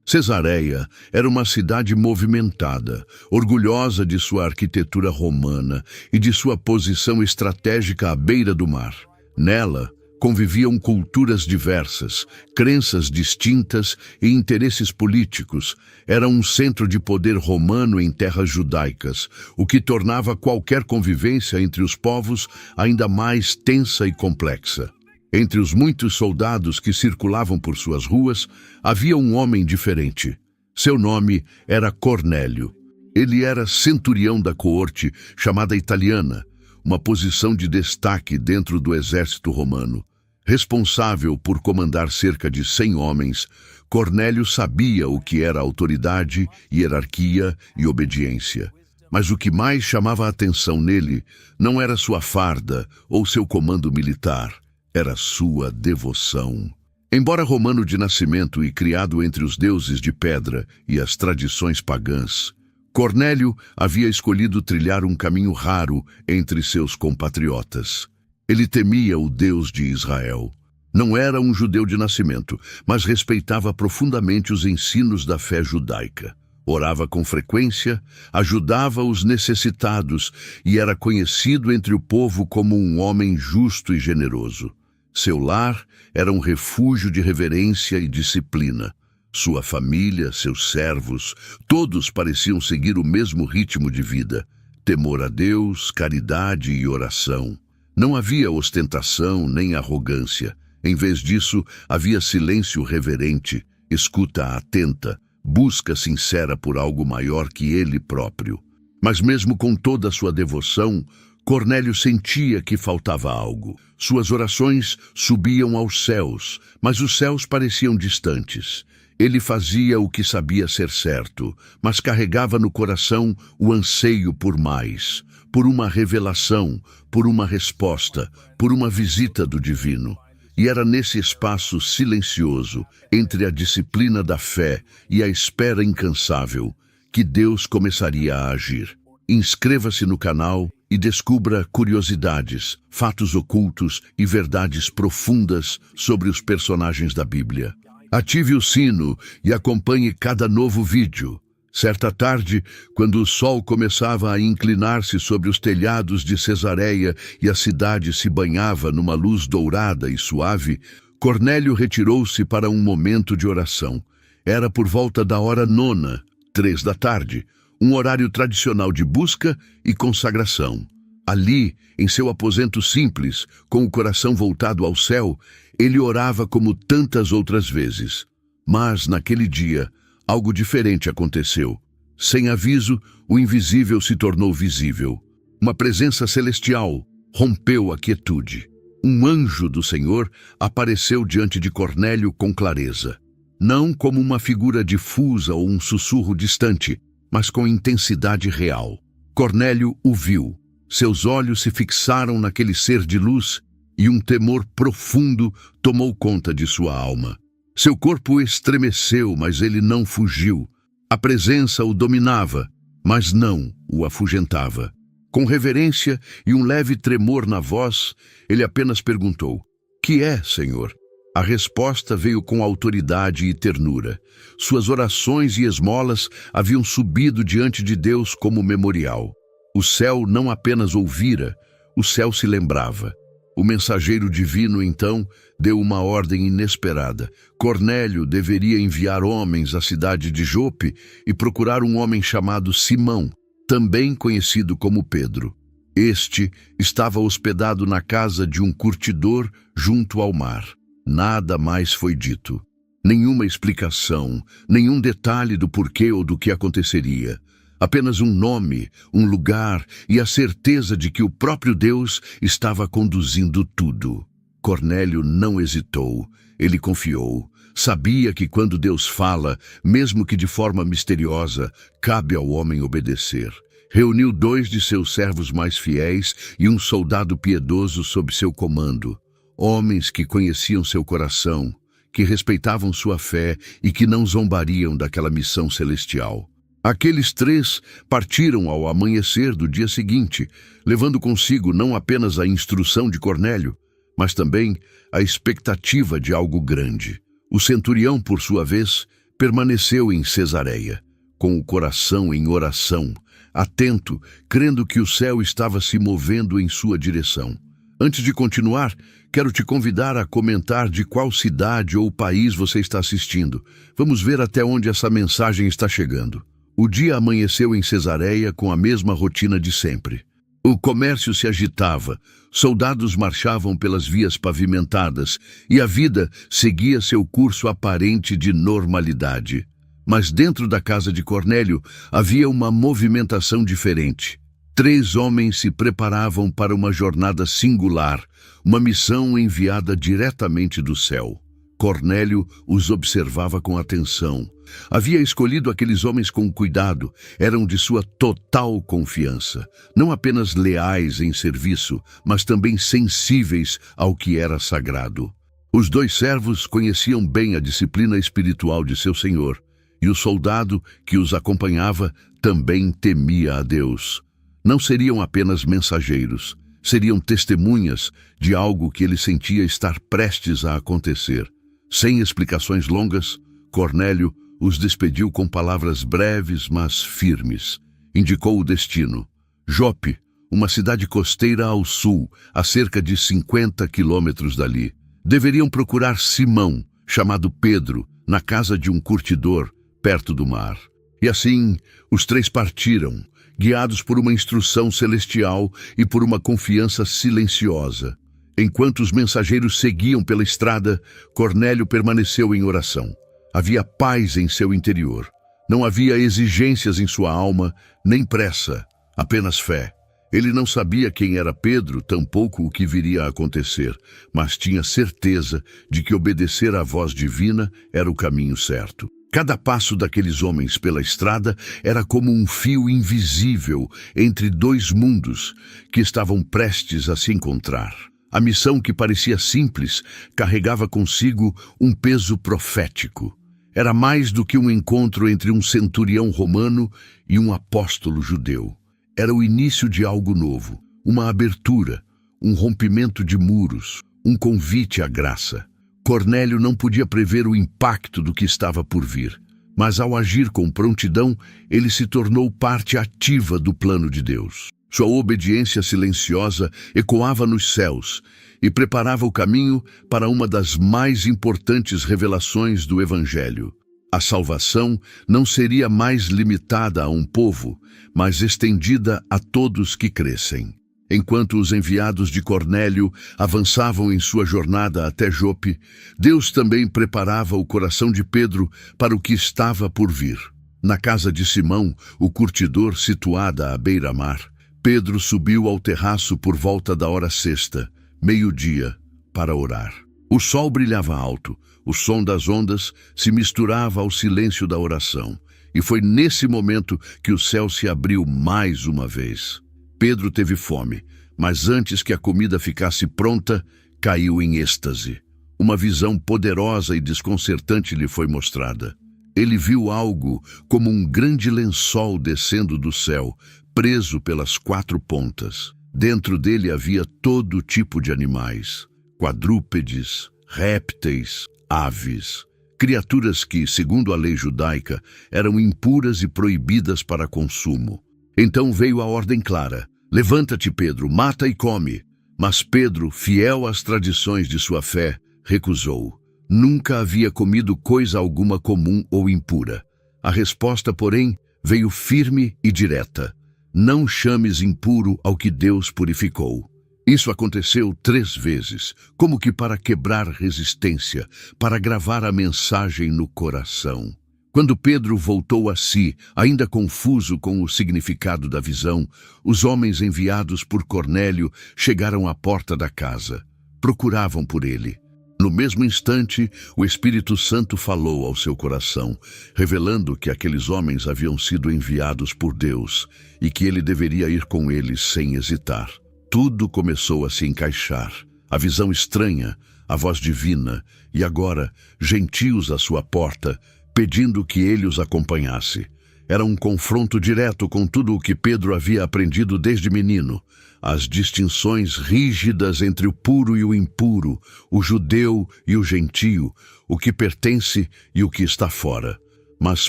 Cesareia era uma cidade movimentada, orgulhosa de sua arquitetura romana e de sua posição estratégica à beira do mar. Nela, conviviam culturas diversas, crenças distintas e interesses políticos. Era um centro de poder romano em terras judaicas, o que tornava qualquer convivência entre os povos ainda mais tensa e complexa. Entre os muitos soldados que circulavam por suas ruas, havia um homem diferente. Seu nome era Cornélio. Ele era centurião da coorte, chamada italiana, uma posição de destaque dentro do exército romano. Responsável por comandar cerca de 100 homens, Cornélio sabia o que era autoridade, hierarquia e obediência. Mas o que mais chamava a atenção nele não era sua farda ou seu comando militar. Era sua devoção. Embora romano de nascimento e criado entre os deuses de pedra e as tradições pagãs, Cornélio havia escolhido trilhar um caminho raro entre seus compatriotas. Ele temia o Deus de Israel. Não era um judeu de nascimento, mas respeitava profundamente os ensinos da fé judaica. Orava com frequência, ajudava os necessitados e era conhecido entre o povo como um homem justo e generoso. Seu lar era um refúgio de reverência e disciplina. Sua família, seus servos, todos pareciam seguir o mesmo ritmo de vida. Temor a Deus, caridade e oração. Não havia ostentação nem arrogância. Em vez disso, havia silêncio reverente, escuta atenta, busca sincera por algo maior que ele próprio. Mas mesmo com toda a sua devoção, Cornélio sentia que faltava algo. Suas orações subiam aos céus, mas os céus pareciam distantes. Ele fazia o que sabia ser certo, mas carregava no coração o anseio por mais, por uma revelação, por uma resposta, por uma visita do divino. E era nesse espaço silencioso, entre a disciplina da fé e a espera incansável, que Deus começaria a agir. Inscreva-se no canal e descubra curiosidades, fatos ocultos e verdades profundas sobre os personagens da Bíblia. Ative o sino e acompanhe cada novo vídeo. Certa tarde, quando o sol começava a inclinar-se sobre os telhados de Cesareia e a cidade se banhava numa luz dourada e suave, Cornélio retirou-se para um momento de oração. Era por volta da hora 9, 3 da tarde, um horário tradicional de busca e consagração. Ali, em seu aposento simples, com o coração voltado ao céu, ele orava como tantas outras vezes. Mas, naquele dia, algo diferente aconteceu. Sem aviso, o invisível se tornou visível. Uma presença celestial rompeu a quietude. Um anjo do Senhor apareceu diante de Cornélio com clareza. Não como uma figura difusa ou um sussurro distante, mas com intensidade real. Cornélio o viu. Seus olhos se fixaram naquele ser de luz e um temor profundo tomou conta de sua alma. Seu corpo estremeceu, mas ele não fugiu. A presença o dominava, mas não o afugentava. Com reverência e um leve tremor na voz, ele apenas perguntou: "Que é, Senhor?" A resposta veio com autoridade e ternura. Suas orações e esmolas haviam subido diante de Deus como memorial. O céu não apenas ouvira, o céu se lembrava. O mensageiro divino, então, deu uma ordem inesperada. Cornélio deveria enviar homens à cidade de Jope e procurar um homem chamado Simão, também conhecido como Pedro. Este estava hospedado na casa de um curtidor junto ao mar. Nada mais foi dito. Nenhuma explicação, nenhum detalhe do porquê ou do que aconteceria. Apenas um nome, um lugar e a certeza de que o próprio Deus estava conduzindo tudo. Cornélio não hesitou, ele confiou. Sabia que quando Deus fala, mesmo que de forma misteriosa, cabe ao homem obedecer. Reuniu 2 de seus servos mais fiéis e um soldado piedoso sob seu comando. Homens que conheciam seu coração, que respeitavam sua fé e que não zombariam daquela missão celestial. Aqueles 3 partiram ao amanhecer do dia seguinte, levando consigo não apenas a instrução de Cornélio, mas também a expectativa de algo grande. O centurião, por sua vez, permaneceu em Cesareia, com o coração em oração, atento, crendo que o céu estava se movendo em sua direção. Antes de continuar, quero te convidar a comentar de qual cidade ou país você está assistindo. Vamos ver até onde essa mensagem está chegando. O dia amanheceu em Cesareia com a mesma rotina de sempre. O comércio se agitava, soldados marchavam pelas vias pavimentadas e a vida seguia seu curso aparente de normalidade. Mas dentro da casa de Cornélio havia uma movimentação diferente. 3 homens se preparavam para uma jornada singular, uma missão enviada diretamente do céu. Cornélio os observava com atenção. Havia escolhido aqueles homens com cuidado, eram de sua total confiança, não apenas leais em serviço, mas também sensíveis ao que era sagrado. Os 2 servos conheciam bem a disciplina espiritual de seu senhor, e o soldado que os acompanhava também temia a Deus. Não seriam apenas mensageiros, seriam testemunhas de algo que ele sentia estar prestes a acontecer. Sem explicações longas, Cornélio os despediu com palavras breves, mas firmes. Indicou o destino. Jope, uma cidade costeira ao sul, a cerca de 50 quilômetros dali. Deveriam procurar Simão, chamado Pedro, na casa de um curtidor, perto do mar. E assim, os 3 partiram, guiados por uma instrução celestial e por uma confiança silenciosa. Enquanto os mensageiros seguiam pela estrada, Cornélio permaneceu em oração. Havia paz em seu interior. Não havia exigências em sua alma, nem pressa, apenas fé. Ele não sabia quem era Pedro, tampouco o que viria a acontecer, mas tinha certeza de que obedecer à voz divina era o caminho certo. Cada passo daqueles homens pela estrada era como um fio invisível entre 2 mundos que estavam prestes a se encontrar. A missão, que parecia simples, carregava consigo um peso profético. Era mais do que um encontro entre um centurião romano e um apóstolo judeu. Era o início de algo novo, uma abertura, um rompimento de muros, um convite à graça. Cornélio não podia prever o impacto do que estava por vir, mas ao agir com prontidão, ele se tornou parte ativa do plano de Deus. Sua obediência silenciosa ecoava nos céus e preparava o caminho para uma das mais importantes revelações do Evangelho. A salvação não seria mais limitada a um povo, mas estendida a todos que crescem. Enquanto os enviados de Cornélio avançavam em sua jornada até Jope, Deus também preparava o coração de Pedro para o que estava por vir. Na casa de Simão, o curtidor situada à beira-mar, Pedro subiu ao terraço por volta da hora sexta, meio-dia, para orar. O sol brilhava alto, o som das ondas se misturava ao silêncio da oração, e foi nesse momento que o céu se abriu mais uma vez. Pedro teve fome, mas antes que a comida ficasse pronta, caiu em êxtase. Uma visão poderosa e desconcertante lhe foi mostrada. Ele viu algo como um grande lençol descendo do céu, preso pelas 4 pontas. Dentro dele havia todo tipo de animais, quadrúpedes, répteis, aves, criaturas que, segundo a lei judaica, eram impuras e proibidas para consumo. Então veio a ordem clara: levanta-te, Pedro, mata e come. Mas Pedro, fiel às tradições de sua fé, recusou. Nunca havia comido coisa alguma comum ou impura. A resposta, porém, veio firme e direta: não chames impuro ao que Deus purificou. Isso aconteceu 3 vezes, como que para quebrar resistência, para gravar a mensagem no coração. Quando Pedro voltou a si, ainda confuso com o significado da visão, os homens enviados por Cornélio chegaram à porta da casa. Procuravam por ele. No mesmo instante, o Espírito Santo falou ao seu coração, revelando que aqueles homens haviam sido enviados por Deus e que ele deveria ir com eles sem hesitar. Tudo começou a se encaixar. A visão estranha, a voz divina e agora gentios à sua porta, pedindo que ele os acompanhasse. Era um confronto direto com tudo o que Pedro havia aprendido desde menino. As distinções rígidas entre o puro e o impuro, o judeu e o gentio, o que pertence e o que está fora. Mas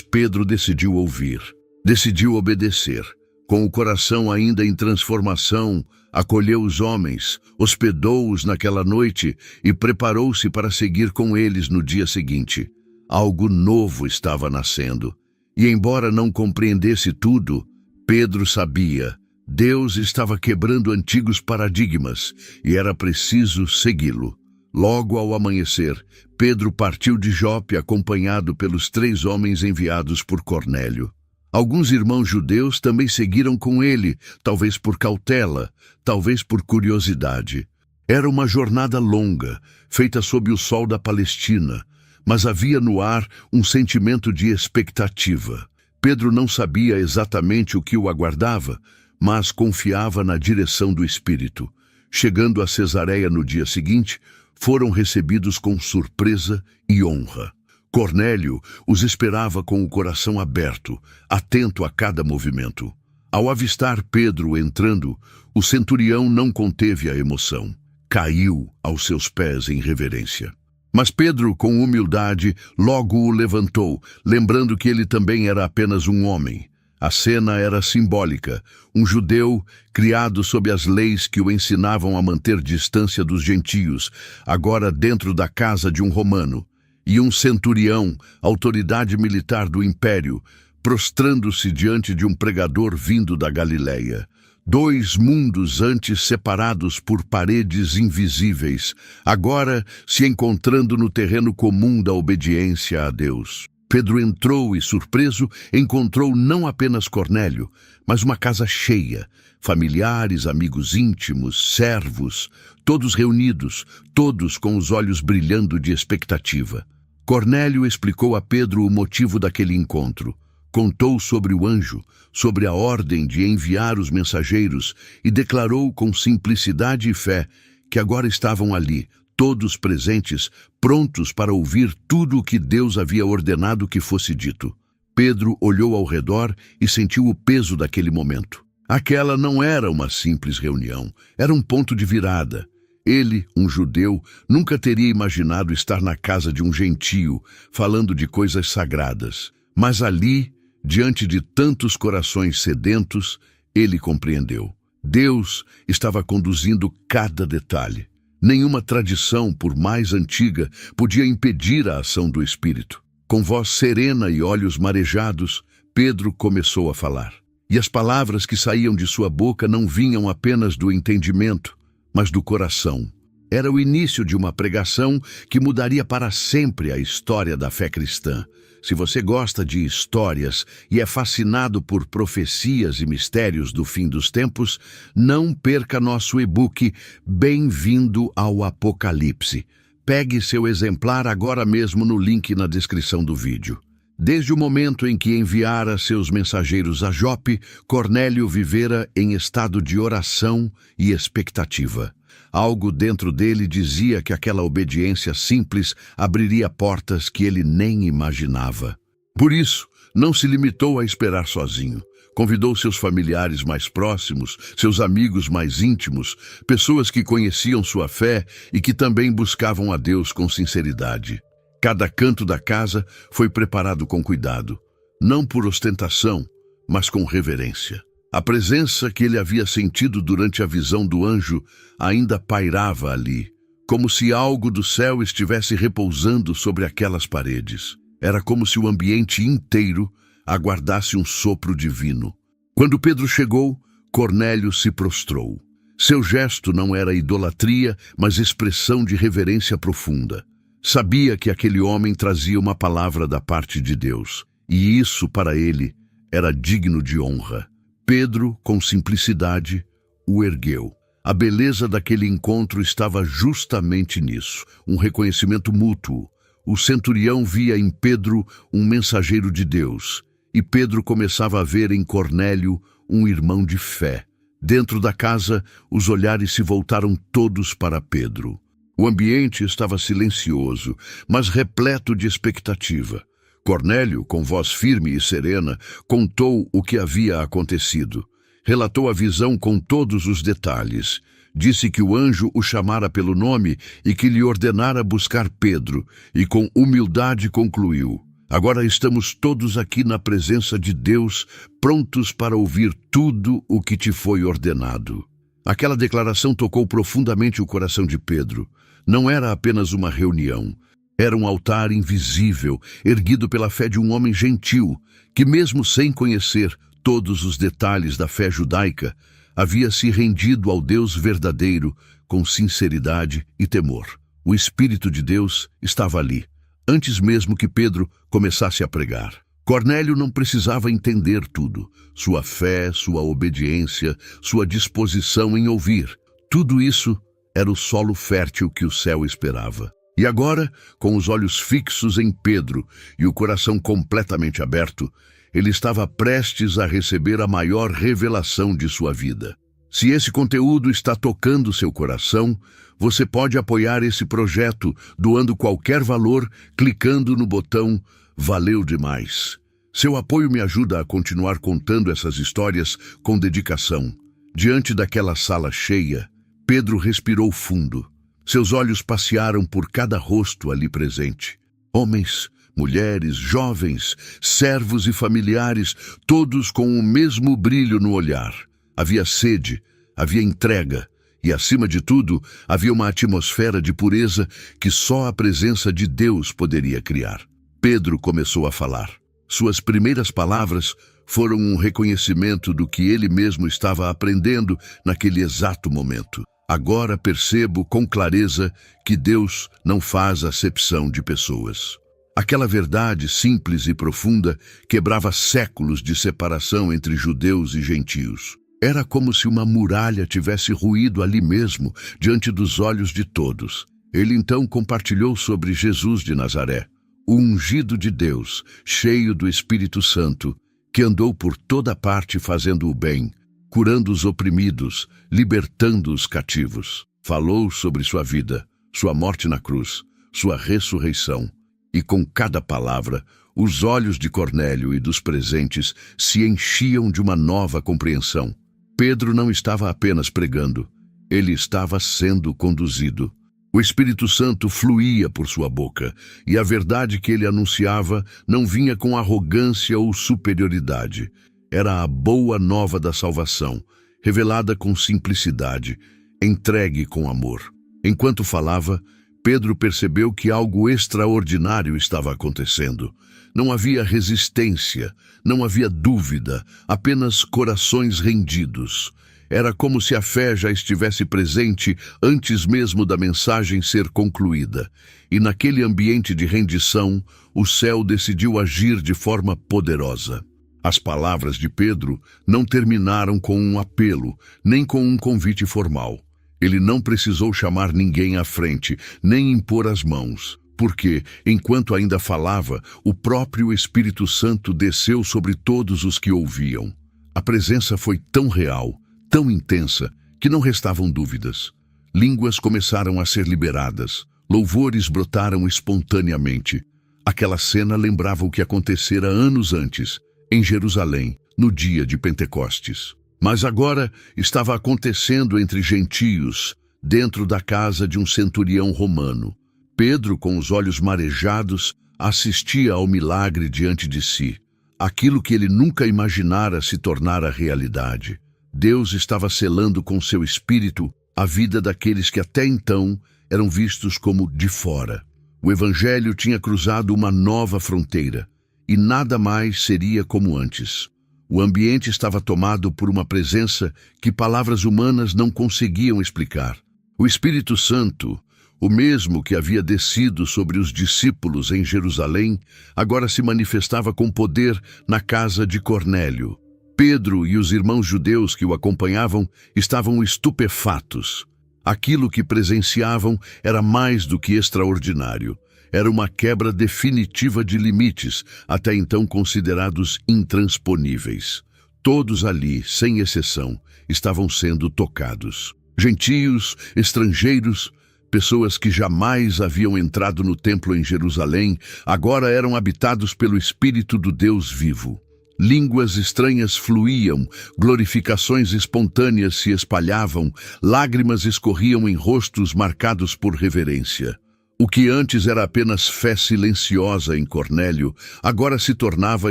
Pedro decidiu ouvir, decidiu obedecer. Com o coração ainda em transformação, acolheu os homens, hospedou-os naquela noite e preparou-se para seguir com eles no dia seguinte. Algo novo estava nascendo. E embora não compreendesse tudo, Pedro sabia, Deus estava quebrando antigos paradigmas e era preciso segui-lo. Logo ao amanhecer, Pedro partiu de Jope acompanhado pelos 3 homens enviados por Cornélio. Alguns irmãos judeus também seguiram com ele, talvez por cautela, talvez por curiosidade. Era uma jornada longa, feita sob o sol da Palestina, mas havia no ar um sentimento de expectativa. Pedro não sabia exatamente o que o aguardava, mas confiava na direção do Espírito. Chegando a Cesareia no dia seguinte, foram recebidos com surpresa e honra. Cornélio os esperava com o coração aberto, atento a cada movimento. Ao avistar Pedro entrando, o centurião não conteve a emoção. Caiu aos seus pés em reverência. Mas Pedro, com humildade, logo o levantou, lembrando que ele também era apenas um homem. A cena era simbólica. Um judeu, criado sob as leis que o ensinavam a manter distância dos gentios, agora dentro da casa de um romano. E um centurião, autoridade militar do império, prostrando-se diante de um pregador vindo da Galileia. 2 mundos antes separados por paredes invisíveis, agora se encontrando no terreno comum da obediência a Deus. Pedro entrou e, surpreso, encontrou não apenas Cornélio, mas uma casa cheia, familiares, amigos íntimos, servos, todos reunidos, todos com os olhos brilhando de expectativa. Cornélio explicou a Pedro o motivo daquele encontro. Contou sobre o anjo, sobre a ordem de enviar os mensageiros e declarou com simplicidade e fé que agora estavam ali, todos presentes, prontos para ouvir tudo o que Deus havia ordenado que fosse dito. Pedro olhou ao redor e sentiu o peso daquele momento. Aquela não era uma simples reunião, era um ponto de virada. Ele, um judeu, nunca teria imaginado estar na casa de um gentio, falando de coisas sagradas. Mas ali, diante de tantos corações sedentos, ele compreendeu. Deus estava conduzindo cada detalhe. Nenhuma tradição, por mais antiga, podia impedir a ação do Espírito. Com voz serena e olhos marejados, Pedro começou a falar. E as palavras que saíam de sua boca não vinham apenas do entendimento, mas do coração. Era o início de uma pregação que mudaria para sempre a história da fé cristã. Se você gosta de histórias e é fascinado por profecias e mistérios do fim dos tempos, não perca nosso e-book Bem-vindo ao Apocalipse. Pegue seu exemplar agora mesmo no link na descrição do vídeo. Desde o momento em que enviara seus mensageiros a Jope, Cornélio vivera em estado de oração e expectativa. Algo dentro dele dizia que aquela obediência simples abriria portas que ele nem imaginava. Por isso, não se limitou a esperar sozinho. Convidou seus familiares mais próximos, seus amigos mais íntimos, pessoas que conheciam sua fé e que também buscavam a Deus com sinceridade. Cada canto da casa foi preparado com cuidado, não por ostentação, mas com reverência. A presença que ele havia sentido durante a visão do anjo ainda pairava ali, como se algo do céu estivesse repousando sobre aquelas paredes. Era como se o ambiente inteiro aguardasse um sopro divino. Quando Pedro chegou, Cornélio se prostrou. Seu gesto não era idolatria, mas expressão de reverência profunda. Sabia que aquele homem trazia uma palavra da parte de Deus, e isso, para ele, era digno de honra. Pedro, com simplicidade, o ergueu. A beleza daquele encontro estava justamente nisso, um reconhecimento mútuo. O centurião via em Pedro um mensageiro de Deus, e Pedro começava a ver em Cornélio um irmão de fé. Dentro da casa, os olhares se voltaram todos para Pedro. O ambiente estava silencioso, mas repleto de expectativa. Cornélio, com voz firme e serena, contou o que havia acontecido. Relatou a visão com todos os detalhes. Disse que o anjo o chamara pelo nome e que lhe ordenara buscar Pedro, e com humildade concluiu: Agora estamos todos aqui na presença de Deus, prontos para ouvir tudo o que te foi ordenado. Aquela declaração tocou profundamente o coração de Pedro. Não era apenas uma reunião. Era um altar invisível, erguido pela fé de um homem gentil, que mesmo sem conhecer todos os detalhes da fé judaica, havia se rendido ao Deus verdadeiro com sinceridade e temor. O Espírito de Deus estava ali, antes mesmo que Pedro começasse a pregar. Cornélio não precisava entender tudo. Sua fé, sua obediência, sua disposição em ouvir. Tudo isso era o solo fértil que o céu esperava. E agora, com os olhos fixos em Pedro e o coração completamente aberto, ele estava prestes a receber a maior revelação de sua vida. Se esse conteúdo está tocando seu coração, você pode apoiar esse projeto doando qualquer valor, clicando no botão "Valeu demais". Seu apoio me ajuda a continuar contando essas histórias com dedicação. Diante daquela sala cheia, Pedro respirou fundo. Seus olhos passearam por cada rosto ali presente. Homens, mulheres, jovens, servos e familiares, todos com o mesmo brilho no olhar. Havia sede, havia entrega e, acima de tudo, havia uma atmosfera de pureza que só a presença de Deus poderia criar. Pedro começou a falar. Suas primeiras palavras foram um reconhecimento do que ele mesmo estava aprendendo naquele exato momento. Agora percebo com clareza que Deus não faz acepção de pessoas. Aquela verdade simples e profunda quebrava séculos de separação entre judeus e gentios. Era como se uma muralha tivesse ruído ali mesmo, diante dos olhos de todos. Ele então compartilhou sobre Jesus de Nazaré, o ungido de Deus, cheio do Espírito Santo, que andou por toda parte fazendo o bem, curando os oprimidos, libertando os cativos. Falou sobre sua vida, sua morte na cruz, sua ressurreição. E com cada palavra, os olhos de Cornélio e dos presentes se enchiam de uma nova compreensão. Pedro não estava apenas pregando, ele estava sendo conduzido. O Espírito Santo fluía por sua boca, e a verdade que ele anunciava não vinha com arrogância ou superioridade. Era a boa nova da salvação, revelada com simplicidade, entregue com amor. Enquanto falava, Pedro percebeu que algo extraordinário estava acontecendo. Não havia resistência, não havia dúvida, apenas corações rendidos. Era como se a fé já estivesse presente antes mesmo da mensagem ser concluída. E naquele ambiente de rendição, o céu decidiu agir de forma poderosa. As palavras de Pedro não terminaram com um apelo, nem com um convite formal. Ele não precisou chamar ninguém à frente, nem impor as mãos, porque, enquanto ainda falava, o próprio Espírito Santo desceu sobre todos os que ouviam. A presença foi tão real, tão intensa, que não restavam dúvidas. Línguas começaram a ser liberadas, louvores brotaram espontaneamente. Aquela cena lembrava o que acontecera anos antes, em Jerusalém, no dia de Pentecostes. Mas agora estava acontecendo entre gentios, dentro da casa de um centurião romano. Pedro, com os olhos marejados, assistia ao milagre diante de si. Aquilo que ele nunca imaginara se tornara realidade. Deus estava selando com seu espírito a vida daqueles que até então eram vistos como de fora. O Evangelho tinha cruzado uma nova fronteira, e nada mais seria como antes. O ambiente estava tomado por uma presença que palavras humanas não conseguiam explicar. O Espírito Santo, o mesmo que havia descido sobre os discípulos em Jerusalém, agora se manifestava com poder na casa de Cornélio. Pedro e os irmãos judeus que o acompanhavam estavam estupefatos. Aquilo que presenciavam era mais do que extraordinário. Era uma quebra definitiva de limites, até então considerados intransponíveis. Todos ali, sem exceção, estavam sendo tocados. Gentios, estrangeiros, pessoas que jamais haviam entrado no templo em Jerusalém, agora eram habitados pelo Espírito do Deus vivo. Línguas estranhas fluíam, glorificações espontâneas se espalhavam, lágrimas escorriam em rostos marcados por reverência. O que antes era apenas fé silenciosa em Cornélio, agora se tornava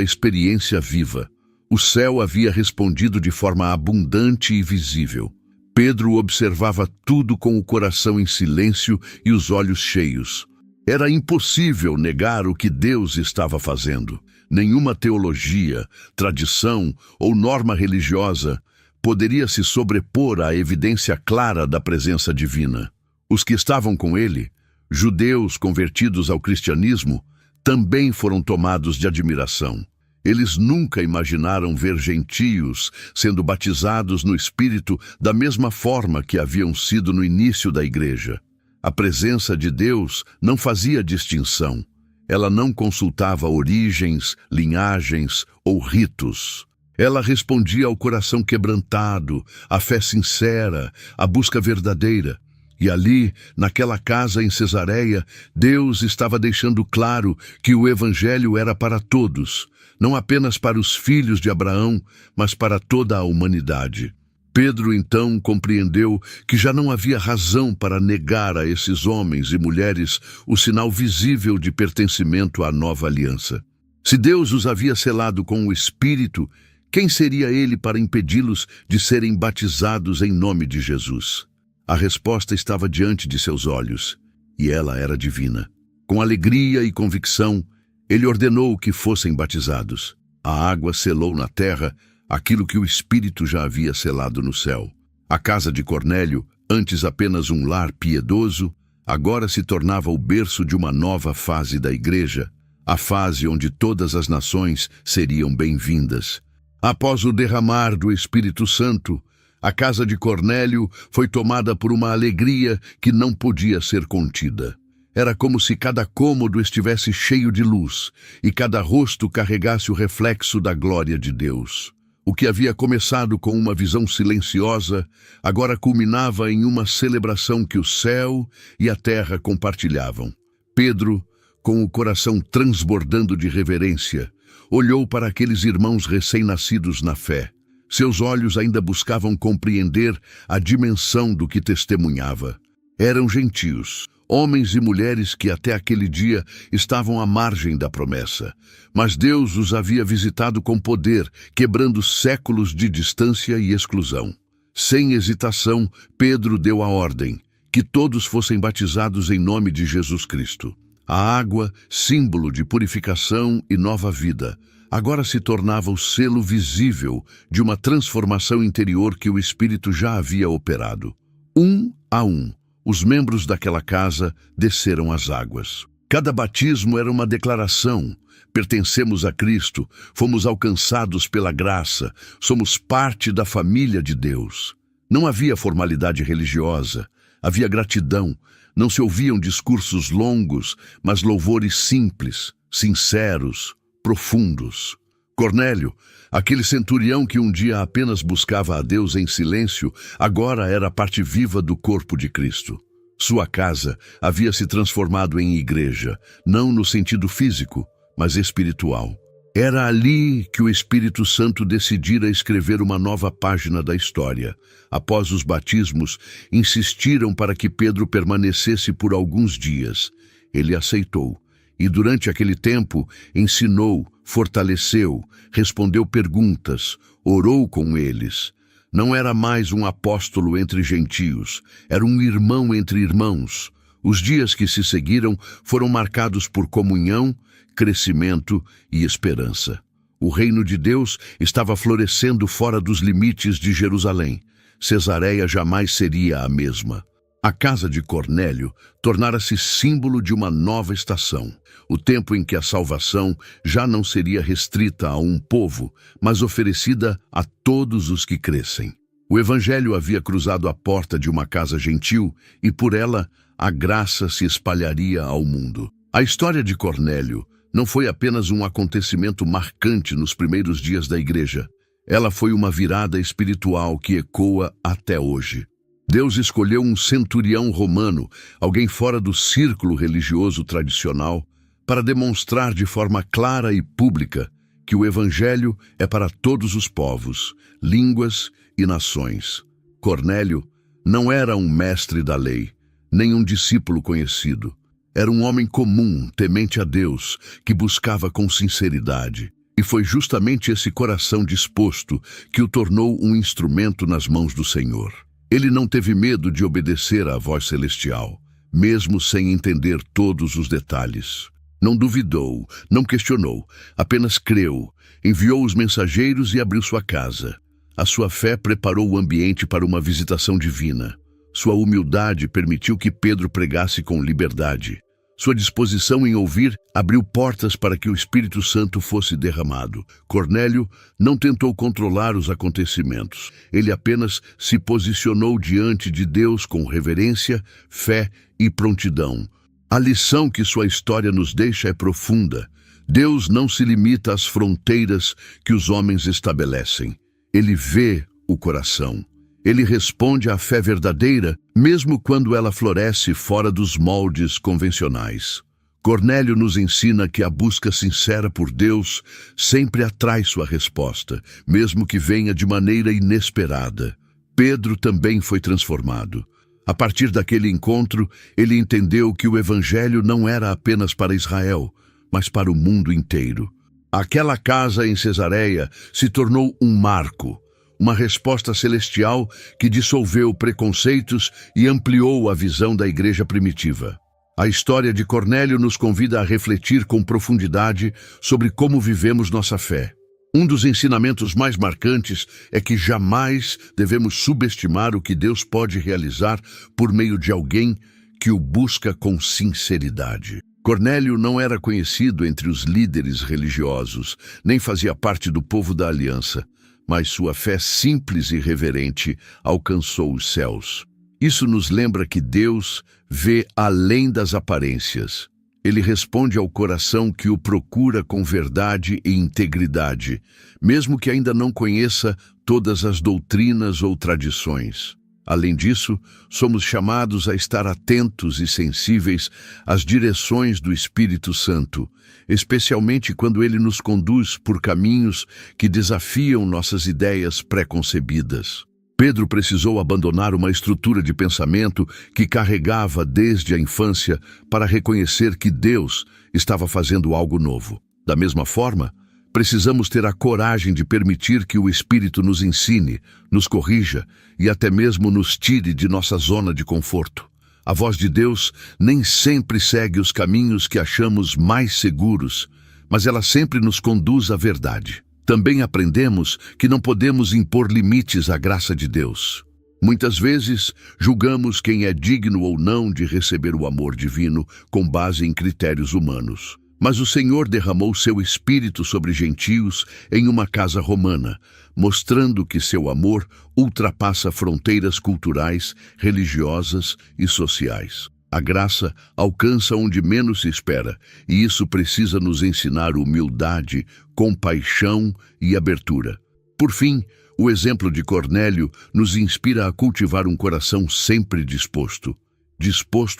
experiência viva. O céu havia respondido de forma abundante e visível. Pedro observava tudo com o coração em silêncio e os olhos cheios. Era impossível negar o que Deus estava fazendo. Nenhuma teologia, tradição ou norma religiosa poderia se sobrepor à evidência clara da presença divina. Os que estavam com ele, judeus convertidos ao cristianismo, também foram tomados de admiração. Eles nunca imaginaram ver gentios sendo batizados no Espírito da mesma forma que haviam sido no início da igreja. A presença de Deus não fazia distinção. Ela não consultava origens, linhagens ou ritos. Ela respondia ao coração quebrantado, à fé sincera, à busca verdadeira. E ali, naquela casa em Cesareia, Deus estava deixando claro que o Evangelho era para todos, não apenas para os filhos de Abraão, mas para toda a humanidade. Pedro então compreendeu que já não havia razão para negar a esses homens e mulheres o sinal visível de pertencimento à nova aliança. Se Deus os havia selado com o Espírito, quem seria ele para impedi-los de serem batizados em nome de Jesus? A resposta estava diante de seus olhos, e ela era divina. Com alegria e convicção, ele ordenou que fossem batizados. A água selou na terra aquilo que o Espírito já havia selado no céu. A casa de Cornélio, antes apenas um lar piedoso, agora se tornava o berço de uma nova fase da igreja, a fase onde todas as nações seriam bem-vindas. Após o derramar do Espírito Santo, a casa de Cornélio foi tomada por uma alegria que não podia ser contida. Era como se cada cômodo estivesse cheio de luz e cada rosto carregasse o reflexo da glória de Deus. O que havia começado com uma visão silenciosa, agora culminava em uma celebração que o céu e a terra compartilhavam. Pedro, com o coração transbordando de reverência, olhou para aqueles irmãos recém-nascidos na fé. Seus olhos ainda buscavam compreender a dimensão do que testemunhava. Eram gentios, homens e mulheres que até aquele dia estavam à margem da promessa. Mas Deus os havia visitado com poder, quebrando séculos de distância e exclusão. Sem hesitação, Pedro deu a ordem que todos fossem batizados em nome de Jesus Cristo. A água, símbolo de purificação e nova vida, agora se tornava o selo visível de uma transformação interior que o Espírito já havia operado. Um a um, os membros daquela casa desceram as águas. Cada batismo era uma declaração. Pertencemos a Cristo, fomos alcançados pela graça, somos parte da família de Deus. Não havia formalidade religiosa, havia gratidão. Não se ouviam discursos longos, mas louvores simples, sinceros, profundos. Cornélio, aquele centurião que um dia apenas buscava a Deus em silêncio, agora era parte viva do corpo de Cristo. Sua casa havia se transformado em igreja, não no sentido físico, mas espiritual. Era ali que o Espírito Santo decidira escrever uma nova página da história. Após os batismos, insistiram para que Pedro permanecesse por alguns dias. Ele aceitou. E durante aquele tempo, ensinou, fortaleceu, respondeu perguntas, orou com eles. Não era mais um apóstolo entre gentios, era um irmão entre irmãos. Os dias que se seguiram foram marcados por comunhão, crescimento e esperança. O reino de Deus estava florescendo fora dos limites de Jerusalém. Cesareia jamais seria a mesma. A casa de Cornélio tornara-se símbolo de uma nova estação, o tempo em que a salvação já não seria restrita a um povo, mas oferecida a todos os que crescem. O Evangelho havia cruzado a porta de uma casa gentil e, por ela, a graça se espalharia ao mundo. A história de Cornélio não foi apenas um acontecimento marcante nos primeiros dias da igreja. Ela foi uma virada espiritual que ecoa até hoje. Deus escolheu um centurião romano, alguém fora do círculo religioso tradicional, para demonstrar de forma clara e pública que o Evangelho é para todos os povos, línguas e nações. Cornélio não era um mestre da lei, nem um discípulo conhecido. Era um homem comum, temente a Deus, que buscava com sinceridade. E foi justamente esse coração disposto que o tornou um instrumento nas mãos do Senhor. Ele não teve medo de obedecer à voz celestial, mesmo sem entender todos os detalhes. Não duvidou, não questionou, apenas creu, enviou os mensageiros e abriu sua casa. A sua fé preparou o ambiente para uma visitação divina. Sua humildade permitiu que Pedro pregasse com liberdade. Sua disposição em ouvir abriu portas para que o Espírito Santo fosse derramado. Cornélio não tentou controlar os acontecimentos. Ele apenas se posicionou diante de Deus com reverência, fé e prontidão. A lição que sua história nos deixa é profunda. Deus não se limita às fronteiras que os homens estabelecem. Ele vê o coração. Ele responde à fé verdadeira, mesmo quando ela floresce fora dos moldes convencionais. Cornélio nos ensina que a busca sincera por Deus sempre atrai sua resposta, mesmo que venha de maneira inesperada. Pedro também foi transformado. A partir daquele encontro, ele entendeu que o Evangelho não era apenas para Israel, mas para o mundo inteiro. Aquela casa em Cesareia se tornou um marco, uma resposta celestial que dissolveu preconceitos e ampliou a visão da igreja primitiva. A história de Cornélio nos convida a refletir com profundidade sobre como vivemos nossa fé. Um dos ensinamentos mais marcantes é que jamais devemos subestimar o que Deus pode realizar por meio de alguém que o busca com sinceridade. Cornélio não era conhecido entre os líderes religiosos, nem fazia parte do povo da aliança, mas sua fé simples e reverente alcançou os céus. Isso nos lembra que Deus vê além das aparências. Ele responde ao coração que o procura com verdade e integridade, mesmo que ainda não conheça todas as doutrinas ou tradições. Além disso, somos chamados a estar atentos e sensíveis às direções do Espírito Santo, especialmente quando ele nos conduz por caminhos que desafiam nossas ideias pré-concebidas. Pedro precisou abandonar uma estrutura de pensamento que carregava desde a infância para reconhecer que Deus estava fazendo algo novo. Da mesma forma, precisamos ter a coragem de permitir que o Espírito nos ensine, nos corrija e até mesmo nos tire de nossa zona de conforto. A voz de Deus nem sempre segue os caminhos que achamos mais seguros, mas ela sempre nos conduz à verdade. Também aprendemos que não podemos impor limites à graça de Deus. Muitas vezes, julgamos quem é digno ou não de receber o amor divino com base em critérios humanos. Mas o Senhor derramou seu Espírito sobre gentios em uma casa romana, mostrando que seu amor ultrapassa fronteiras culturais, religiosas e sociais. A graça alcança onde menos se espera, e isso precisa nos ensinar humildade, compaixão e abertura. Por fim, o exemplo de Cornélio nos inspira a cultivar um coração sempre disposto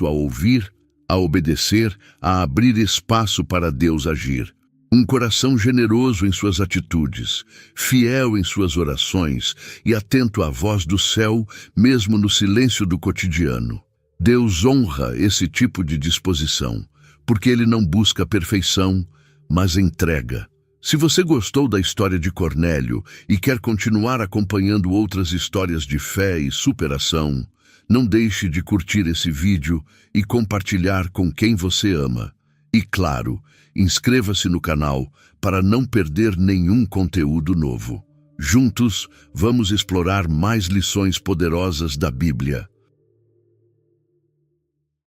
a ouvir, a obedecer, a abrir espaço para Deus agir. Um coração generoso em suas atitudes, fiel em suas orações e atento à voz do céu, mesmo no silêncio do cotidiano. Deus honra esse tipo de disposição, porque Ele não busca perfeição, mas entrega. Se você gostou da história de Cornélio e quer continuar acompanhando outras histórias de fé e superação, não deixe de curtir esse vídeo e compartilhar com quem você ama. E claro, inscreva-se no canal para não perder nenhum conteúdo novo. Juntos, vamos explorar mais lições poderosas da Bíblia.